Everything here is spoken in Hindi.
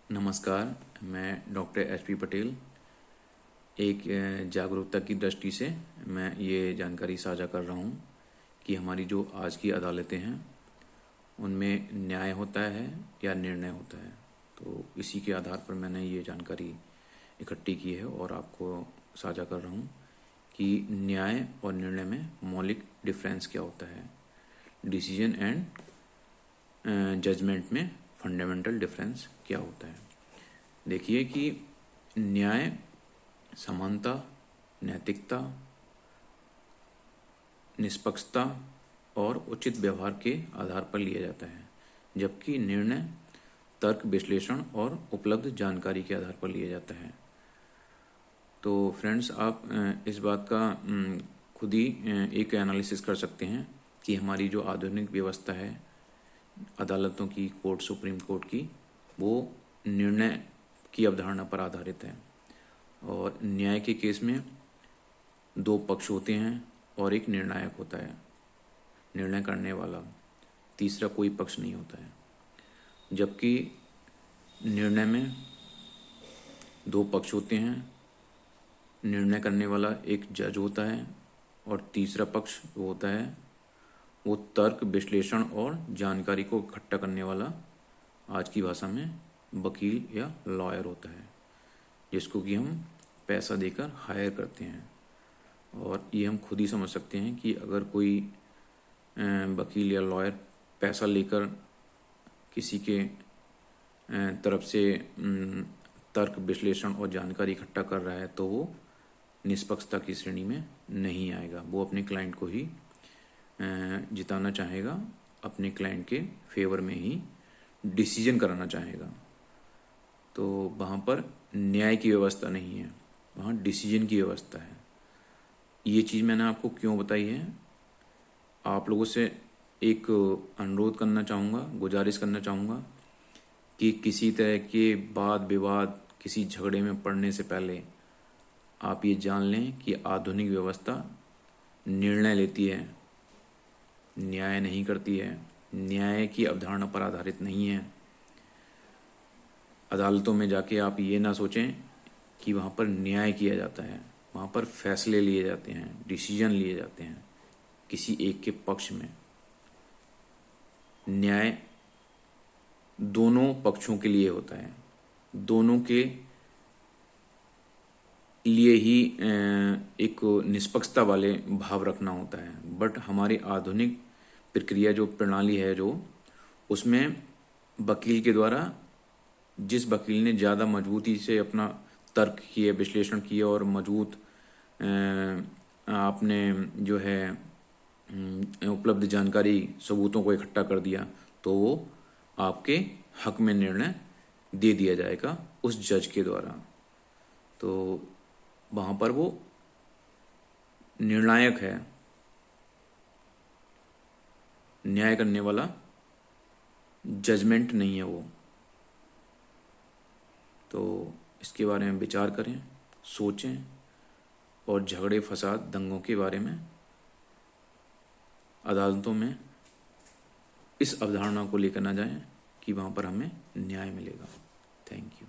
नमस्कार, मैं डॉक्टर एच.पी. पटेल। एक जागरूकता की दृष्टि से मैं ये जानकारी साझा कर रहा हूँ कि हमारी जो आज की अदालतें हैं उनमें न्याय होता है या निर्णय होता है। तो इसी के आधार पर मैंने ये जानकारी इकट्ठी की है और आपको साझा कर रहा हूँ कि न्याय और निर्णय में मौलिक डिफरेंस क्या होता है। डिसीजन एंड जजमेंट में फंडामेंटल डिफरेंस क्या होता है। देखिए कि न्याय समानता, नैतिकता, निष्पक्षता और उचित व्यवहार के आधार पर लिया जाता है, जबकि निर्णय तर्क, विश्लेषण और उपलब्ध जानकारी के आधार पर लिया जाता है। तो फ्रेंड्स, आप इस बात का खुद ही एक एनालिसिस कर सकते हैं कि हमारी जो आधुनिक व्यवस्था है अदालतों की, कोर्ट, सुप्रीम कोर्ट की, वो निर्णय की अवधारणा पर आधारित है। और न्याय के केस में दो पक्ष होते हैं और एक निर्णायक होता है, निर्णय करने वाला। तीसरा कोई पक्ष नहीं होता है। जबकि निर्णय में दो पक्ष होते हैं, निर्णय करने वाला एक जज होता है और तीसरा पक्ष वो होता है, वो तर्क, विश्लेषण और जानकारी को इकट्ठा करने वाला, आज की भाषा में वकील या लॉयर होता है, जिसको कि हम पैसा देकर हायर करते हैं। और ये हम खुद ही समझ सकते हैं कि अगर कोई वकील या लॉयर पैसा लेकर किसी के तरफ से तर्क, विश्लेषण और जानकारी इकट्ठा कर रहा है तो वो निष्पक्षता की श्रेणी में नहीं आएगा। वो अपने क्लाइंट को ही जिताना चाहेगा, अपने क्लाइंट के फेवर में ही डिसीजन कराना चाहेगा। तो वहाँ पर न्याय की व्यवस्था नहीं है, वहाँ डिसीजन की व्यवस्था है। ये चीज़ मैंने आपको क्यों बताई है, आप लोगों से एक अनुरोध करना चाहूँगा, गुजारिश करना चाहूँगा कि किसी तरह के वाद विवाद, किसी झगड़े में पड़ने से पहले आप ये जान लें कि आधुनिक व्यवस्था निर्णय लेती है, न्याय नहीं करती है, न्याय की अवधारणा पर आधारित नहीं है। अदालतों में जाके आप ये ना सोचें कि वहाँ पर न्याय किया जाता है, वहाँ पर फैसले लिए जाते हैं, डिसीजन लिए जाते हैं किसी एक के पक्ष में। न्याय दोनों पक्षों के लिए होता है, दोनों के लिए ही एक निष्पक्षता वाले भाव रखना होता है। बट हमारी आधुनिक प्रक्रिया जो प्रणाली है, जो उसमें वकील के द्वारा, जिस वकील ने ज़्यादा मजबूती से अपना तर्क किया, विश्लेषण किया और मजबूत आपने जो है उपलब्ध जानकारी, सबूतों को इकट्ठा कर दिया, तो वो आपके हक में निर्णय दे दिया जाएगा उस जज के द्वारा। तो वहाँ पर वो निर्णायक है, न्याय करने वाला जजमेंट नहीं है वो। तो इसके बारे में विचार करें, सोचें और झगड़े, फसाद, दंगों के बारे में अदालतों में इस अवधारणा को लेकर ना जाएं कि वहाँ पर हमें न्याय मिलेगा। Thank you.